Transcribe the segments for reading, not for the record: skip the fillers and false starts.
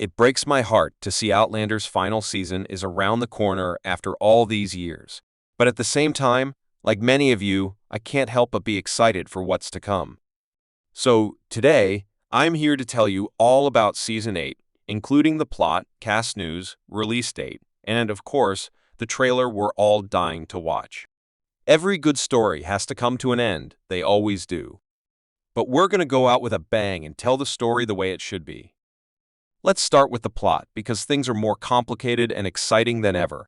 It breaks my heart to see Outlander's final season is around the corner after all these years. But at the same time, like many of you, I can't help but be excited for what's to come. So, today, I'm here to tell you all about Season 8, including the plot, cast news, release date, and, of course, the trailer we're all dying to watch. Every good story has to come to an end, they always do. But we're going to go out with a bang and tell the story the way it should be. Let's start with the plot, because things are more complicated and exciting than ever.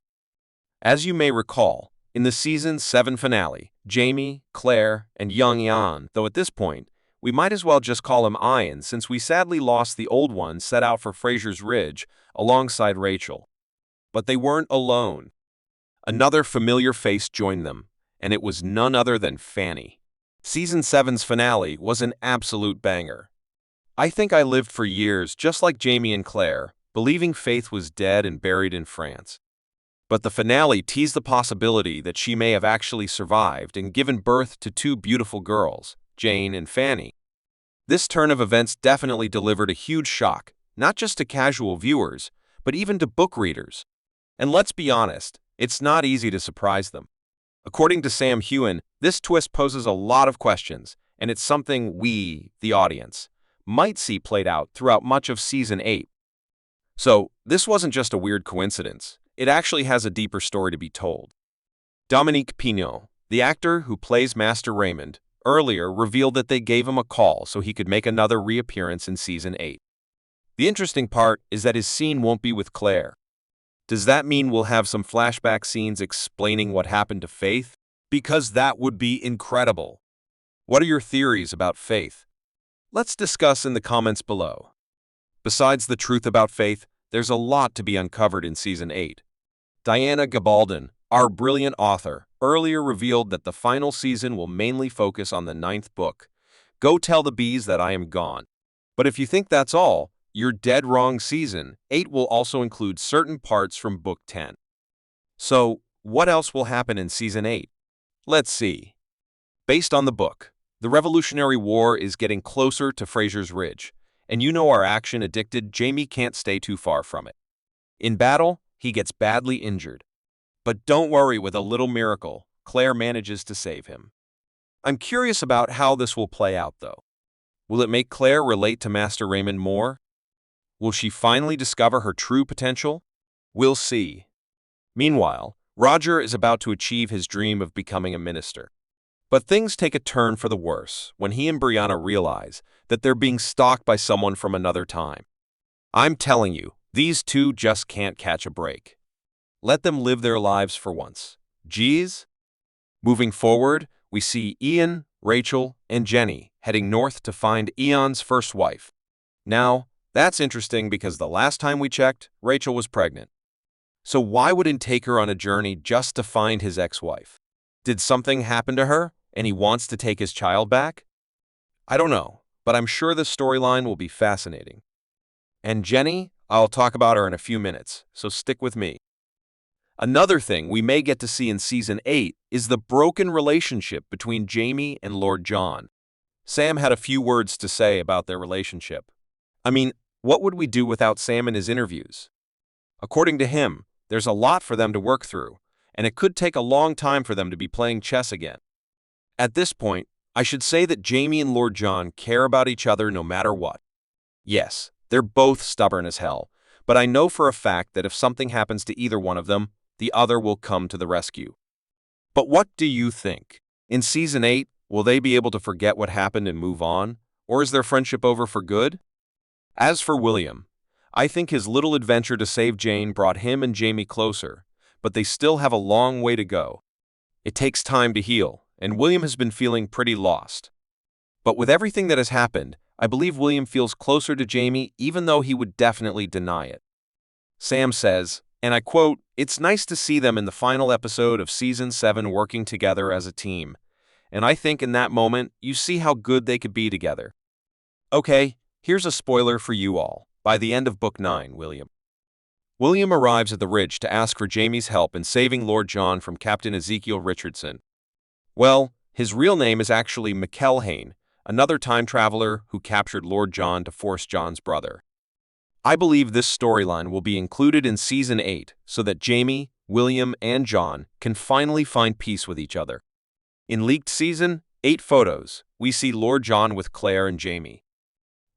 As you may recall, in the Season 7 finale, Jamie, Claire, and young Ian, though at this point, we might as well just call him Ian since we sadly lost the old one, set out for Fraser's Ridge alongside Rachel. But they weren't alone. Another familiar face joined them, and it was none other than Fanny. Season 7's finale was an absolute banger. I think I lived for years, just like Jamie and Claire, believing Faith was dead and buried in France. But the finale teased the possibility that she may have actually survived and given birth to two beautiful girls, Jane and Fanny. This turn of events definitely delivered a huge shock, not just to casual viewers, but even to book readers. And let's be honest, it's not easy to surprise them. According to Sam Heughan, this twist poses a lot of questions, and it's something we, the audience, might see played out throughout much of Season 8. So, this wasn't just a weird coincidence. It actually has a deeper story to be told. Dominique Pignot, the actor who plays Master Raymond, earlier revealed that they gave him a call so he could make another reappearance in Season 8. The interesting part is that his scene won't be with Claire. Does that mean we'll have some flashback scenes explaining what happened to Faith? Because that would be incredible. What are your theories about Faith? Let's discuss in the comments below. Besides the truth about Faith, there's a lot to be uncovered in Season 8. Diana Gabaldon, our brilliant author, earlier revealed that the final season will mainly focus on the 9th book, Go Tell the Bees That I Am Gone. But if you think that's all, you're dead wrong. Season 8 will also include certain parts from Book 10. So, what else will happen in Season 8? Let's see. Based on the book, the Revolutionary War is getting closer to Fraser's Ridge, and you know our action-addicted Jamie can't stay too far from it. In battle, he gets badly injured. But don't worry, with a little miracle, Claire manages to save him. I'm curious about how this will play out, though. Will it make Claire relate to Master Raymond more? Will she finally discover her true potential? We'll see. Meanwhile, Roger is about to achieve his dream of becoming a minister. But things take a turn for the worse when he and Brianna realize that they're being stalked by someone from another time. I'm telling you, these two just can't catch a break. Let them live their lives for once. Geez. Moving forward, we see Ian, Rachel, and Jenny heading north to find Ian's first wife. Now, that's interesting because the last time we checked, Rachel was pregnant. So why would he take her on a journey just to find his ex-wife? Did something happen to her, and he wants to take his child back? I don't know, but I'm sure the storyline will be fascinating. And Jenny, I'll talk about her in a few minutes, so stick with me. Another thing we may get to see in Season 8 is the broken relationship between Jamie and Lord John. Sam had a few words to say about their relationship. I mean, what would we do without Sam in his interviews? According to him, there's a lot for them to work through, and it could take a long time for them to be playing chess again. At this point, I should say that Jamie and Lord John care about each other no matter what. Yes, they're both stubborn as hell, but I know for a fact that if something happens to either one of them, the other will come to the rescue. But what do you think? In Season 8, will they be able to forget what happened and move on, or is their friendship over for good? As for William, I think his little adventure to save Jane brought him and Jamie closer, but they still have a long way to go. It takes time to heal, and William has been feeling pretty lost. But with everything that has happened, I believe William feels closer to Jamie even though he would definitely deny it. Sam says, and I quote, "It's nice to see them in the final episode of Season 7 working together as a team. And I think in that moment, you see how good they could be together." Okay, here's a spoiler for you all. By the end of Book 9, William arrives at the Ridge to ask for Jamie's help in saving Lord John from Captain Ezekiel Richardson. Well, his real name is actually McElhane, another time traveler who captured Lord John to force John's brother. I believe this storyline will be included in Season 8 so that Jamie, William, and John can finally find peace with each other. In leaked Season 8 photos, we see Lord John with Claire and Jamie.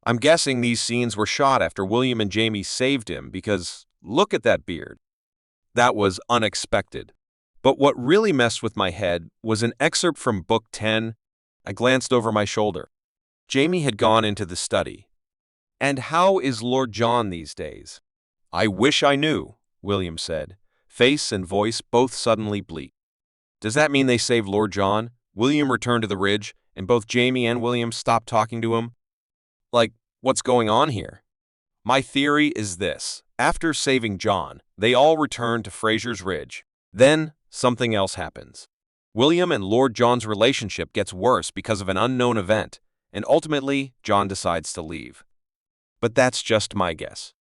I'm guessing these scenes were shot after William and Jamie saved him because look at that beard. That was unexpected. But what really messed with my head was an excerpt from Book 10. I glanced over my shoulder. Jamie had gone into the study. "And how is Lord John these days?" "I wish I knew," William said, face and voice both suddenly bleak. Does that mean they saved Lord John? William returned to the ridge, and both Jamie and William stopped talking to him? Like, what's going on here? My theory is this. After saving John, they all return to Fraser's Ridge. Then, something else happens. William and Lord John's relationship gets worse because of an unknown event, and ultimately, John decides to leave. But that's just my guess.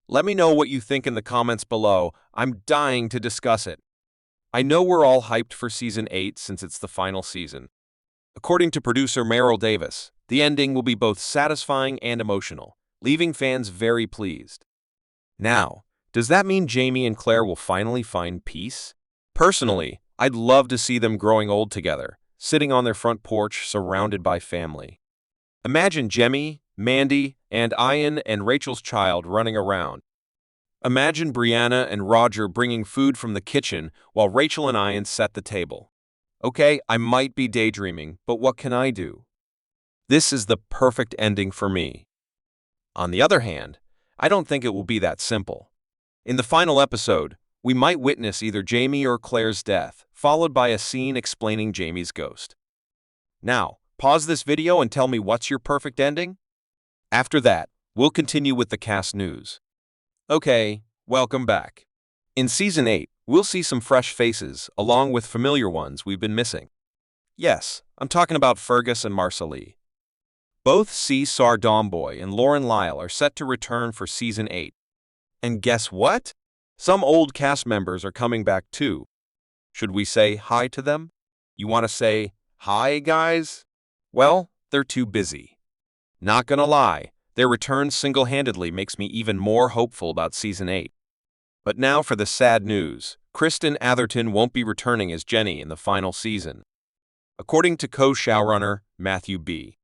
Let me know what you think in the comments below. I'm dying to discuss it. I know we're all hyped for Season 8 since it's the final season. According to producer Meryl Davis, the ending will be both satisfying and emotional, leaving fans very pleased. Now, does that mean Jamie and Claire will finally find peace? Personally, I'd love to see them growing old together, sitting on their front porch surrounded by family. Imagine Jemmy, Mandy, and Ian and Rachel's child running around. Imagine Brianna and Roger bringing food from the kitchen while Rachel and Ian set the table. Okay, I might be daydreaming, but what can I do? This is the perfect ending for me. On the other hand, I don't think it will be that simple. In the final episode, we might witness either Jamie or Claire's death, followed by a scene explaining Jamie's ghost. Now, pause this video and tell me what's your perfect ending? After that, we'll continue with the cast news. Okay, welcome back. In Season 8, we'll see some fresh faces, along with familiar ones we've been missing. Yes, I'm talking about Fergus and Marceline. Both Cesar Domboy and Lauren Lyle are set to return for Season 8. And guess what? Some old cast members are coming back too. Should we say hi to them? You want to say, "Hi, guys"? Well, they're too busy. Not gonna lie, their return single-handedly makes me even more hopeful about Season 8. But now for the sad news. Kristen Atherton won't be returning as Jenny in the final season. According to co-showrunner Matthew B.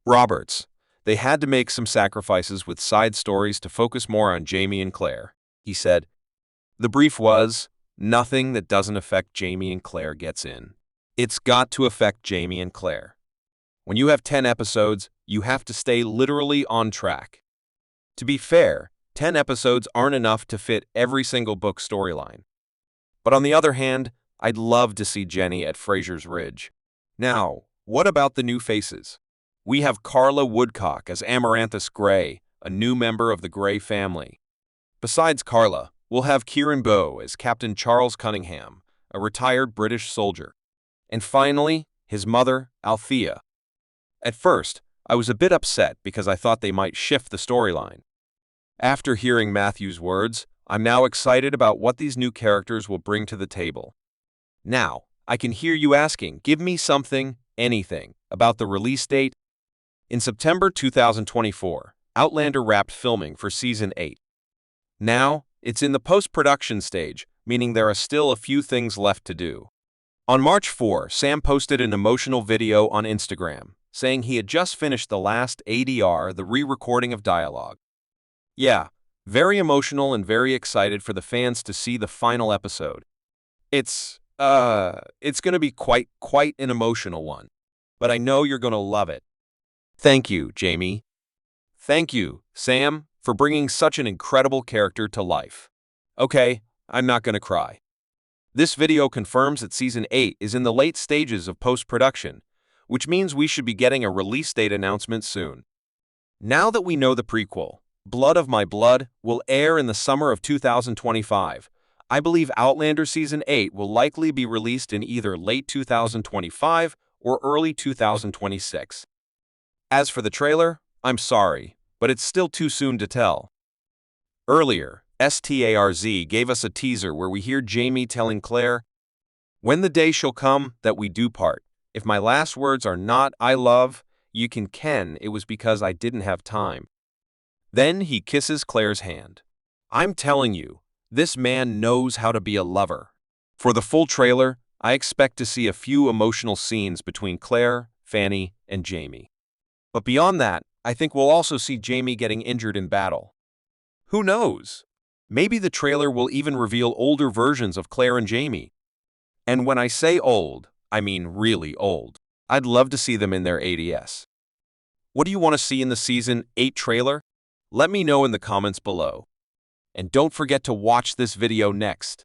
Roberts, they had to make some sacrifices with side stories to focus more on Jamie and Claire. He said, "The brief was, nothing that doesn't affect Jamie and Claire gets in. It's got to affect Jamie and Claire. When you have 10 episodes, you have to stay literally on track. To be fair, 10 episodes aren't enough to fit every single book storyline. But on the other hand, I'd love to see Jenny at Fraser's Ridge. Now, what about the new faces? We have Carla Woodcock as Amaranthus Grey, a new member of the Grey family. Besides Carla, we'll have Kieran Bow as Captain Charles Cunningham, a retired British soldier. And finally, his mother, Althea. At first, I was a bit upset because I thought they might shift the storyline. After hearing Matthew's words, I'm now excited about what these new characters will bring to the table. Now, I can hear you asking, give me something, anything, about the release date. In September 2024, Outlander wrapped filming for Season 8. Now, it's in the post-production stage, meaning there are still a few things left to do. On March 4, Sam posted an emotional video on Instagram, saying he had just finished the last ADR, the re-recording of dialogue. Yeah, very emotional and very excited for the fans to see the final episode. It's gonna be quite an emotional one, but I know you're gonna love it. Thank you, Jamie. Thank you, Sam, for bringing such an incredible character to life. Okay, I'm not gonna cry. This video confirms that Season 8 is in the late stages of post-production, which means we should be getting a release date announcement soon. Now that we know the prequel, Blood of My Blood, will air in the summer of 2025, I believe Outlander Season 8 will likely be released in either late 2025 or early 2026. As for the trailer, I'm sorry, but it's still too soon to tell. Earlier, STARZ gave us a teaser where we hear Jamie telling Claire, "When the day shall come that we do part, if my last words are not 'I love,' you can ken it was because I didn't have time." Then he kisses Claire's hand. I'm telling you, this man knows how to be a lover. For the full trailer, I expect to see a few emotional scenes between Claire, Fanny, and Jamie. But beyond that, I think we'll also see Jamie getting injured in battle. Who knows? Maybe the trailer will even reveal older versions of Claire and Jamie. And when I say old, I mean really old. I'd love to see them in their 80s. What do you want to see in the Season 8 trailer? Let me know in the comments below. And don't forget to watch this video next.